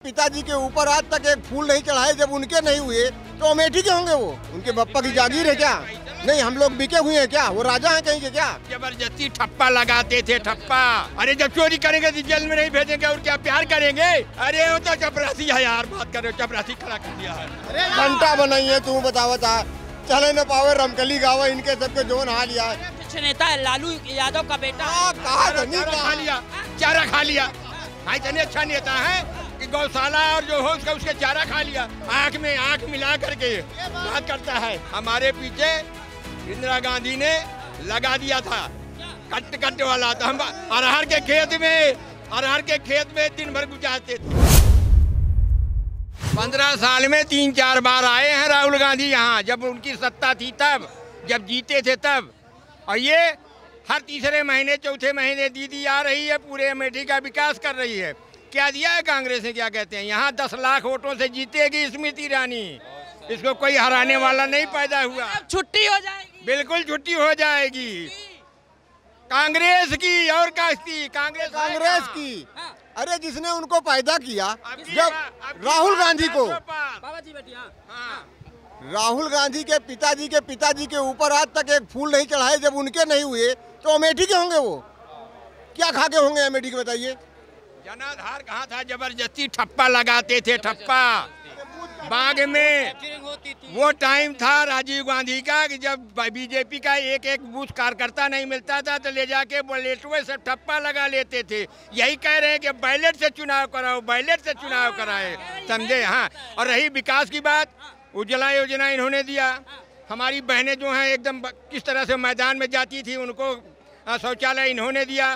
पिताजी के ऊपर आज तक एक फूल नहीं चढ़ाए, जब उनके नहीं हुए तो अमेठी के होंगे वो? उनके बप्पा की जागीर है क्या? नहीं, हम लोग बिके हुए हैं क्या? वो राजा हैं कहीं के क्या? जबरदस्ती ठप्पा लगाते थे, ठप्पा। अरे जब चोरी करेंगे तो जेल में नहीं भेजेंगे और क्या प्यार करेंगे? अरे वो तो चपरासी है यार, बात कर रहे हो, चपरासी खड़ा कर दिया है। घंटा बनाई है तू बतावता, चले न पावे रमकली गावा, इनके सबके जोन हाल यार। कुछ नेता है लालू यादव का बेटा, कहा खा लिया, चारा खा लिया। भाई इतने अच्छा नेता है कि गौशाला और जो हो उसके चारा खा लिया, आंख में आंख मिला करके बात करता है। हमारे पीछे इंदिरा गांधी ने लगा दिया था कट कट वाला, तो हम अरहर के खेत में दिन भर गुजारते थे। 15 साल में 3-4 बार आए हैं राहुल गांधी यहाँ, जब उनकी सत्ता थी तब, जब जीते थे तब। और ये हर तीसरे महीने चौथे महीने दीदी आ रही है, पूरे अमेठी का विकास कर रही है। क्या दिया है कांग्रेस ने, क्या कहते हैं, यहाँ 10 लाख वोटों से जीतेगी स्मृति ईरानी, इसको कोई हराने वाला नहीं पैदा हुआ। छुट्टी हो जाएगी, बिल्कुल छुट्टी हो जाएगी कांग्रेस की। और कांग्रेस की। अरे जिसने उनको पैदा किया, जब राहुल गांधी को, बाबा जी बैठिए, राहुल गांधी के पिताजी के ऊपर आज तक एक फूल नहीं चढ़ाए, जब उनके नहीं हुए तो अमेठी के होंगे वो? क्या खा के होंगे अमेठी के, बताइए? जनाधार कहाँ था, जबरदस्ती ठप्पा लगाते थे, ठप्पा बाग में। वो टाइम था राजीव गांधी का कि जब बीजेपी का एक बूथ कार्यकर्ता नहीं मिलता था तो ले जाके बुलेटों से ठप्पा लगा लेते थे। यही कह रहे हैं कि बैलेट से चुनाव कराओ, बैलेट से चुनाव कराए, समझे? हाँ। और रही विकास की बात, उज्ज्वला योजना इन्होंने दिया। हमारी बहनें जो हैं एकदम किस तरह से मैदान में जाती थी, उनको शौचालय इन्होंने दिया।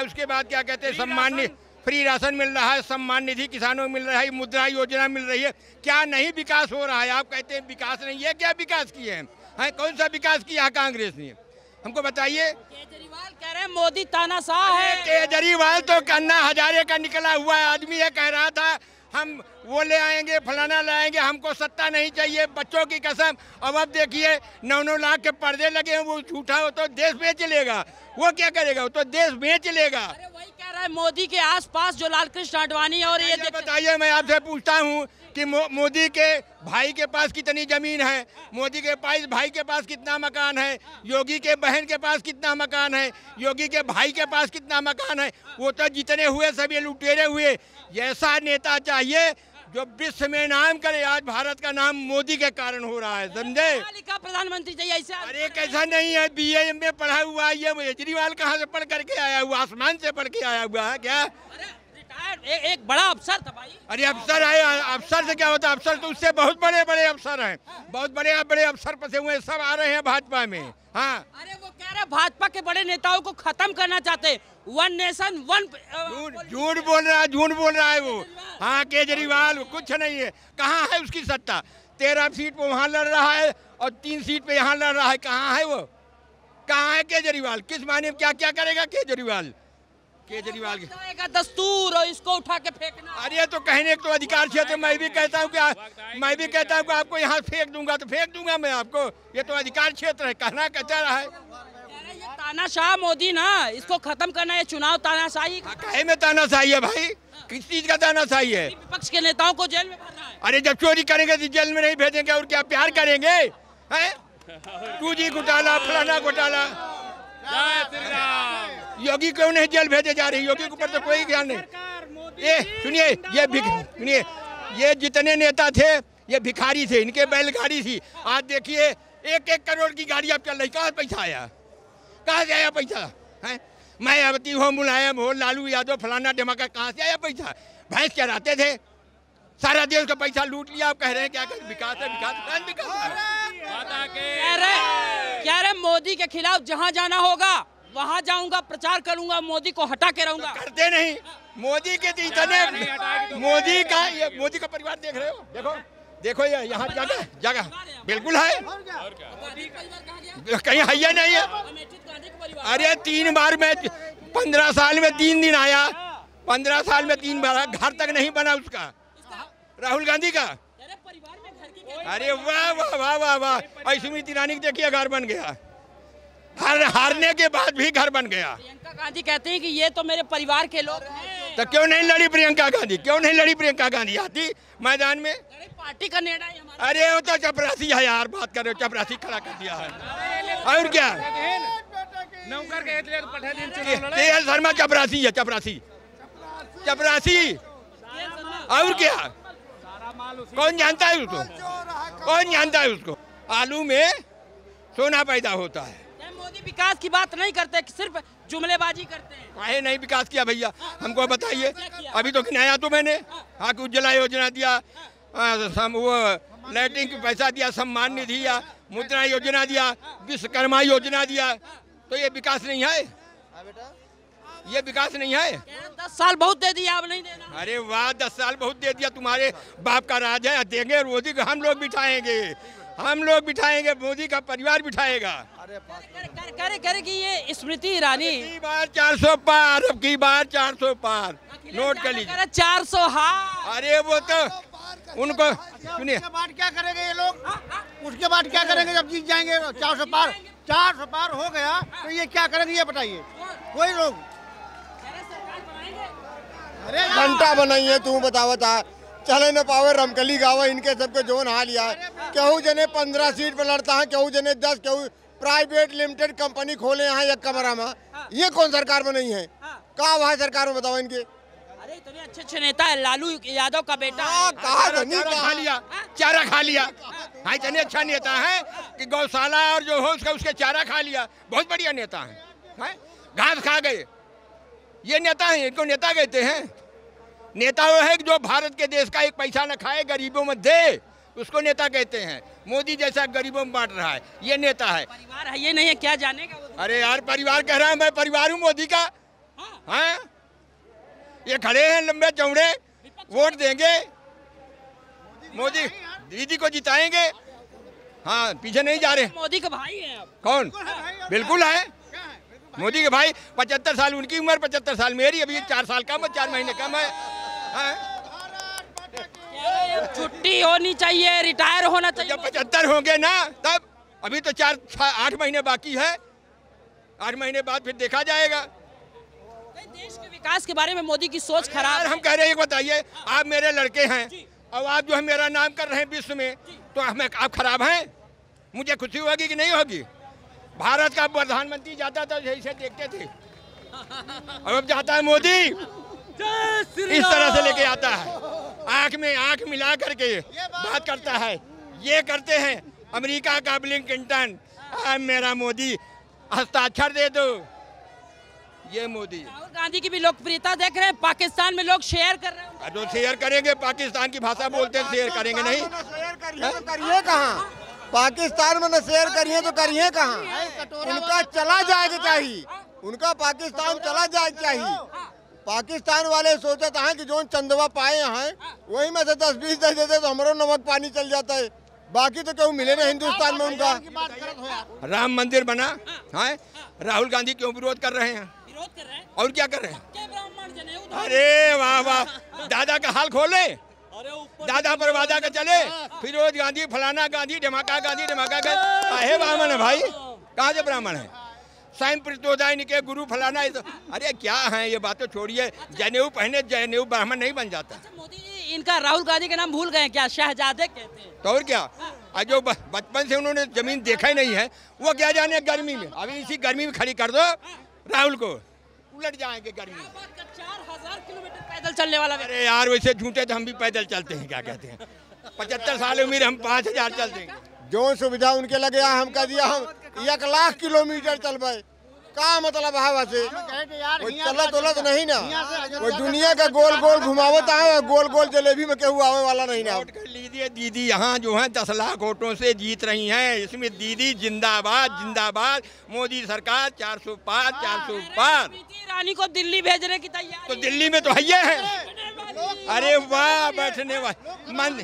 उसके बाद क्या कहते हैं, सम्मान फ्री राशन मिल रहा है, सम्मान निधि किसानों को मिल रहा है, मुद्रा योजना मिल रही है। क्या नहीं विकास हो रहा है? आप कहते हैं विकास नहीं है, क्या विकास किए हैं? कौन सा विकास किया कांग्रेस ने, हमको बताइए। केजरीवाल कह रहे हैं मोदी तानाशाह है। केजरीवाल तो अन्ना हजारे का निकला हुआ आदमी है, कह रहा था हम वो ले आएंगे, फलाना लाएंगे, हमको सत्ता नहीं चाहिए, बच्चों की कसम। अब देखिए 9-9 लाख के पर्दे लगे हैं, वो झूठा हो तो देश बेच लेगा। वो क्या करेगा, वो तो देश बेच लेगा। अरे वही कह रहा है, मोदी के आसपास जो लालकृष्ण आडवाणी और ये बताइए, मैं आपसे पूछता हूँ कि मोदी के भाई के पास कितनी जमीन है, मोदी के भाई के पास कितना मकान है, योगी के बहन के पास कितना मकान है, योगी के भाई के पास कितना मकान है? वो तो जितने हुए सब ये लुटेरे हुए। ऐसा नेता चाहिए जो विश्व में नाम करे। आज भारत का नाम मोदी के कारण हो रहा है, समझे? प्रधानमंत्री चाहिए ऐसा। अरे कैसा नहीं है, BA में पढ़ा हुआ है, ये केजरीवाल कहाँ से पढ़ करके आया हुआ, आसमान से पढ़ के आया हुआ है क्या? एक बड़ा अफसर था भाई। अरे अफसर है, अफसर से क्या होता है? अफसर तो उससे बहुत बड़े बड़े अफसर हैं, बहुत बड़े अफसर फंसे हुए सब आ रहे हैं भाजपा में। हाँ, अरे वो कह रहे भाजपा के बड़े नेताओं को खत्म करना चाहते, 1 नेशन 1। झूठ बोल रहा है वो। हाँ, केजरीवाल कुछ नहीं है। कहाँ है उसकी सत्ता? 13 सीट पे वहाँ लड़ रहा है और 3 सीट पे यहाँ लड़ रहा है। कहाँ है वो? कहाँ है केजरीवाल? किस मायने में क्या क्या करेगा केजरीवाल का दस्तूर और इसको उठा के फेंकना। अरे तो कहने तो अधिकार क्षेत्र, मैं भी कहता हूँ कि आपको यहाँ फेंक दूंगा तो फेंक दूंगा मैं आपको। ये तो अधिकार क्षेत्र है, कहना कहता रहा है। तानाशाह मोदी ना, इसको खत्म करना है, चुनाव तानाशाही। काहे में तानाशाही है भाई? किस चीज का तानाशाही है? विपक्ष के नेताओं को जेल में भरना है। अरे जब चोरी करेंगे तो जेल में नहीं भेजेंगे और क्या प्यार करेंगे? 2G घोटाला, फलाना घोटाला। योगी क्यों नहीं जेल भेजे जा रही? योगी के ऊपर तो कोई ज्ञान नहीं। ये सुनिए, ये जितने नेता थे ये भिखारी थे, इनके बैलगाड़ी थी। आज देखिए 1-1 करोड़ की गाड़ी अब चल रही। कहाँ पैसा आया? कहाँ से आया पैसा? है मायावती हो, मुलायम हो, लालू यादव, फलाना ढमाका, कहाँ से आया पैसा? भैंस चराते थे, सारा देश का पैसा लूट लिया। आप कह रहे हैं क्या विकास है? कह रहे मोदी के खिलाफ जहाँ जाना होगा वहाँ जाऊंगा, प्रचार करूंगा, मोदी को हटा के रहूंगा। करते नहीं। मोदी के इतने मोदी का परिवार देख रहे हो? देखो ये यहाँ जगह बिल्कुल है, कहीं है नहीं है। अरे 3 बार में 15 साल में 3 दिन आया, 15 साल में 3 बार, घर तक नहीं बना उसका, राहुल गांधी का। अरे वाह वाह वाह वाह वाह। स्मृति ईरानी देखिए घर बन गया, हारने के बाद भी घर बन गया। प्रियंका गांधी कहते हैं कि ये तो मेरे परिवार के लोग हैं। तो क्यों नहीं लड़ी प्रियंका गांधी? क्यों नहीं लड़ी प्रियंका गांधी? आती मैदान में। पार्टी का निर्णय है हमारा। अरे वो तो चपरासी है यार, बात कर रहे हो, चपरासी खड़ा कर दिया है। और क्या, तेज शर्मा चपरासी है, चपरासी चपरासी। और क्या, कौन जानता है उसको? कौन जानता है उसको? आलू में सोना पैदा होता है। मोदी विकास की बात नहीं करते, सिर्फ जुमलेबाजी करते हैं। काहे नहीं विकास किया भैया, हमको बताइए। अभी तो गिनाया तो मैंने, हाँ कि उज्ज्वला योजना दिया, वो लैट्रिन की पैसा दिया, सम्मान निधि दिया, मुद्रा योजना दिया, विश्वकर्मा योजना दिया। तो ये विकास नहीं है? ये विकास नहीं है? 10 साल बहुत दे दिया, अब नहीं देना। अरे वाह, 10 साल बहुत दे दिया। तुम्हारे बाप का राज है, देंगे मोदी को हम लोग बिठाएंगे, हम लोग बिठाएंगे, मोदी का परिवार बिठाएगा। करे कि ये स्मृति ईरानी की बार 400 पार, अब की बार 400 पार, नोट कर लीजिए। 400 हाँ। अरे वो तो उनको सुनिए, उसके बाद क्या करेंगे ये लोग? उसके बाद क्या करेंगे जब जीत जाएंगे? 400 पार, 400 पार हो गया तो ये क्या करेंगे ये बताइए? कोई लोग घंटा बनाइए, तू बता चले न पावे, रमकली गावा, इनके सबके जोन हाल यार। केहू जने 15 सीट पर लड़ता है, केहू जने 10, केहू प्राइवेट लिमिटेड कंपनी खोले यहाँ एक कमरा में। ये कौन सरकार में नहीं है? कहाँ वहाँ सरकार में बताओ इनके? अरे इतने अच्छे नेता है, लालू यादव का बेटा। खा लिया, चारा खा लिया। हाँ, इतने अच्छा नेता है कि गौशाला और जो हो उसके चारा खा लिया। बहुत बढ़िया नेता है, घास खा गए। ये नेता है, इनको नेता कहते हैं। नेता वो है जो भारत के देश का एक पैसा न खाए, गरीबों में दे, उसको नेता कहते हैं। मोदी जैसा गरीबों में बांट रहा है, ये नेता है। परिवार है, ये नहीं है क्या जानेगा वो? अरे यार, परिवार कह रहा है, मैं परिवार हूँ मोदी का। हाँ, ये खड़े हैं लंबे चौड़े, वोट देंगे, मोदी दीदी को जिताएंगे। हाँ, पीछे नहीं जा रहे। मोदी का भाई है आप? कौन? बिल्कुल है मोदी के भाई। 75 साल उनकी उम्र, 75 साल मेरी, अभी 4 साल कम है, 4 महीने कम है। छुट्टी होनी चाहिए, रिटायर होना चाहिए। जब 75 होंगे ना तब, अभी तो 8 महीने बाकी है, 8 महीने बाद फिर देखा जाएगा। देश के विकास के बारे में मोदी की सोच खराब है। हम कह रहे हैं, बताइए, आप मेरे लड़के हैं और आप जो है मेरा नाम कर रहे हैं विश्व में, तो हमें आप खराब हैं? मुझे खुशी होगी कि नहीं होगी? भारत का प्रधानमंत्री जाता था जैसे देखते थे, अब जाता है मोदी, इस तरह से लेके आता है, आंख में आंख मिला करके बात करता है। ये करते हैं अमेरिका का ब्लिंकन, मेरा मोदी, हस्ताक्षर दे दो। ये मोदी। राहुल गांधी की भी लोकप्रियता देख रहे हैं, पाकिस्तान में लोग शेयर कर रहे हैं। जो शेयर करेंगे, पाकिस्तान की भाषा बोलते हैं, शेयर करेंगे नहीं। करिए कहाँ? पाकिस्तान में न शेयर करिए तो करिए कहाँ? उनका चला जाएगा चाहिए, उनका पाकिस्तान चला जाएगा चाहिए। पाकिस्तान वाले सोचते हैं कि जो चंदवा पाए हैं वही में से 10-20 दे देते तो हमारा नमक पानी चल जाता है, बाकी तो क्यों मिले ना हिंदुस्तान में उनका। राम मंदिर बना है, राहुल गांधी क्यों विरोध कर रहे हैं? विरोध कर रहे हैं और क्या कर रहे हैं? ब्राह्मण। अरे वाह वाह, दादा का हाल खोले, दादा पर वादा का चले, फिरोज गांधी, फलाना गांधी, धमाका गांधी, धमाका काहे ब्राह्मण है भाई? कहाँ से ब्राह्मण है? स्वयं प्रचोदय के गुरु फलाना, तो अरे क्या है ये बात? तो छोड़िए, जनेऊ पहने, जनेऊ ब्राह्मण नहीं बन जाता। मोदी जी इनका राहुल गांधी का नाम भूल गए क्या? शहजादे कहते हैं। तो और क्या, जो बचपन से उन्होंने जमीन देखा ही नहीं है, वो क्या जाने गर्मी में। अभी इसी गर्मी में खड़ी कर दो राहुल को, उलट जाएंगे गर्मी में। 4000 किलोमीटर पैदल चलने वाला। अरे यार, वैसे झूठे तो हम भी पैदल चलते हैं, क्या कहते हैं? 75 साल उम्र, हम 5000 चल देंगे। जो सुविधा उनके लगे हम कह दिया, हम 1 लाख किलोमीटर चल पाए। का मतलब है वैसे? चलत उलत नहीं ना, वो दुनिया का गोल गोल घुमावता है, गोल गोल जलेबी में केहू आवे वाला नहीं ना। कर लीजिए, दीदी यहाँ जो है 10 लाख वोटों से जीत रही हैं, इसमें दीदी जिंदाबाद जिंदाबाद, मोदी सरकार 400 पार, 400 पार। रानी को दिल्ली भेजने की तैयारी। तो दिल्ली में तो है। अरे वाह, बैठने वाले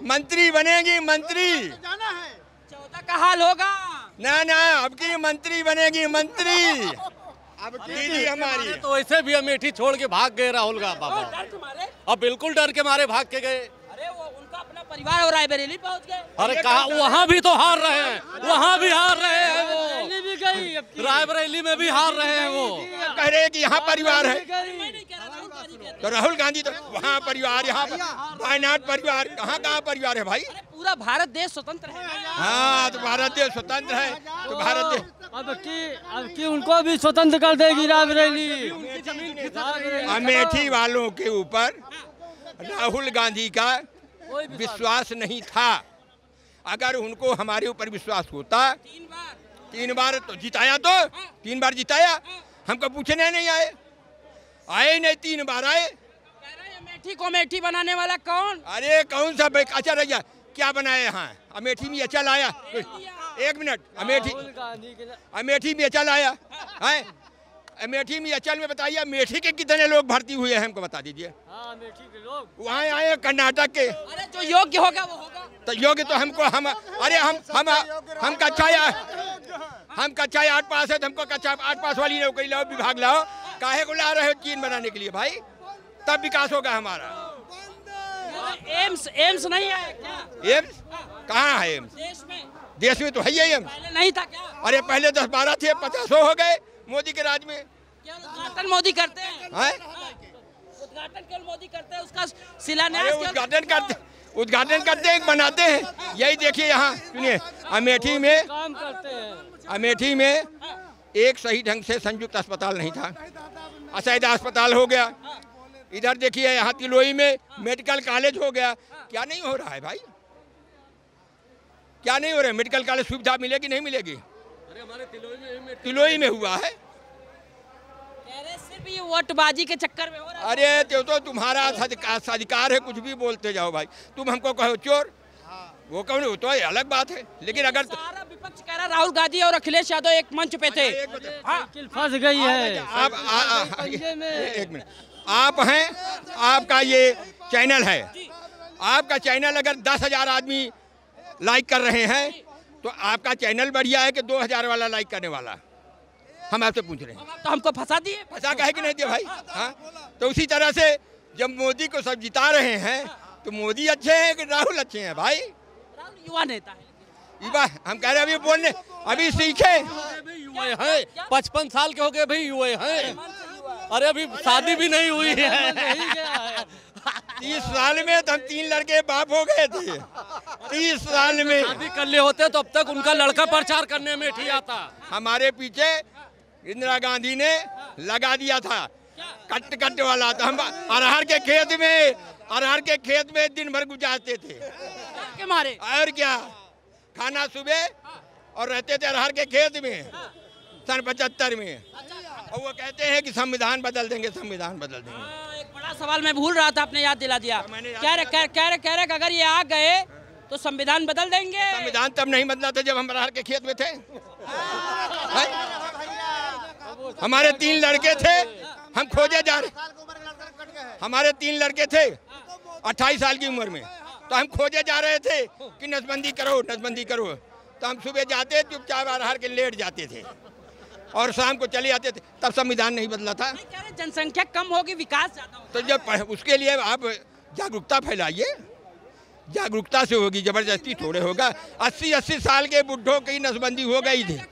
मंत्री बनेगी, मंत्री। 14 का हाल होगा ना, अब की मंत्री बनेगी, मंत्री। अब दीदी हमारी। तो वैसे भी अमेठी छोड़ के भाग गए राहुल का बाबा, अब बिल्कुल डर के मारे भाग के गए। अरे वो उनका अपना परिवार और रायबरेली पहुंच गए। अरे कहा, वहाँ भी तो हार रहे हैं, वहाँ भी हार रहे हैं वो, भी गई रायबरेली में भी हार रहे हैं वो। कह रहे हैं कि यहाँ परिवार है। तो राहुल गांधी तो वहाँ परिवार, यहाँ वायनाड परिवार, कहाँ परिवार है भाई? पूरा भारत देश स्वतंत्र है। हाँ, तो भारत देश स्वतंत्र है, तो भारत देश अब की उनको भी स्वतंत्र कर देगी रायबरेली। अमेठी वालों के ऊपर राहुल गांधी का विश्वास नहीं था। अगर उनको हमारे ऊपर विश्वास होता, 3 बार तो जिताया, तो 3 बार जिताया, हमको पूछने नहीं आए नहीं, 3 बार आए। अमेठी को अमेठी बनाने वाला कौन? अरे कौन सा अच्छा रह गया, क्या बनाया यहाँ? अमेठी में अच्छा लाया, 1 मिनट, अमेठी में अच्छा लाया है? अमेठी में अचल में बताइए, अमेठी के कितने लोग भर्ती हुए हैं हमको बता दीजिए। अमेठी के लोग वहाँ आए कर्नाटक के। अरे जो योग्य होगा वो होगा। तो योग्य तो हमको अरे हम कच्चा 8 पास है, तो हमको कच्चा 8 पास वाली नौकरी लाओ, विभाग लाओ। काहे को ला रहे हो चीन बनाने के लिए भाई? तब विकास होगा हमारा। एम्स नहीं है क्या? एम्स कहाँ है? एम्स देश में तो है ही एम्स। पहले नहीं था क्या? अरे पहले 10-12 थे, 50 हो गए मोदी के राज में। क्या उद्घाटन मोदी करते हैं? उद्घाटन केवल मोदी करते हैं, उसका शिलान्यास उद्घाटन करते हैं, बनाते हैं। यही देखिए यहाँ सुनिए, अमेठी में काम करते हैं। अमेठी में एक सही ढंग से संयुक्त अस्पताल नहीं था, असैदा अस्पताल हो गया। इधर देखिए यहाँ तिलोई में मेडिकल कॉलेज हो गया। क्या नहीं हो रहा है भाई? क्या नहीं हो रहा है? मेडिकल कॉलेज सुविधा मिलेगी नहीं मिलेगी? अरे हमारे तिलोई में हुआ है। सिर्फ ये वोटबाजी के चक्कर में हो रहा है। अरे तो तुम्हारा अधिकार है, कुछ भी बोलते जाओ भाई। तुम हमको कहो चोर, वो कौन? वो तो अलग बात है, लेकिन अगर सारा विपक्ष कह रहा राहुल गांधी और अखिलेश यादव एक मंच पे थे। फंस गई है। एक मिनट, आप हैं, आपका ये चैनल है, आपका चैनल अगर 10,000 आदमी लाइक कर रहे हैं तो आपका चैनल बढ़िया है कि 2,000 वाला लाइक करने वाला? हम आपसे पूछ रहे हैं। तो हमको फंसा दिए। फंसा काहे कि नहीं दिया भाई? हाँ, तो उसी तरह से जब मोदी को सब जिता रहे हैं तो मोदी अच्छे हैं कि राहुल अच्छे हैं भाई? राहुल युवा नेता है। हम कह रहे हैं अभी बोलने, अभी सीखे। युवा हैं, 55 साल के हो गए भाई, युवा हैं। अरे अभी शादी भी नहीं हुई है। 30 साल में तो हम 3 लड़के बाप हो गए थे। 30 साल में शादी कर लिए होते तो अब तक उनका लड़का प्रचार करने में ठीक आता। हमारे पीछे इंदिरा गांधी ने लगा दिया था कट वाला। तो हम अरहर के खेत में दिन भर गुजारते थे के मारे। और क्या, खाना सुबह और रहते थे अरहर के खेत में सन 75 में। और वो कहते हैं कि संविधान बदल देंगे, संविधान बदल देंगे। एक बड़ा सवाल मैं भूल रहा था, आपने याद दिला दिया। कह रहे अगर ये आ गए तो संविधान बदल देंगे। संविधान तब नहीं बदला था जब हम अरहर के खेत में थे। हमारे 3 लड़के थे, हम खोजे जा रहे। हमारे 3 लड़के थे 28 साल की उम्र में, तो हम खोजे जा रहे थे कि नसबंदी करो, नसबंदी करो। तो हम सुबह जाते चुपचाप अरहर के लेट जाते थे और शाम को चले जाते थे। तब संविधान नहीं बदला था। जनसंख्या कम होगी, विकास ज्यादा होगा। तो जब उसके लिए आप जागरूकता फैलाइए, जागरूकता से होगी, जबरदस्ती थोड़े होगा। 80 साल के बुढ़ों की नसबंदी हो गई थी।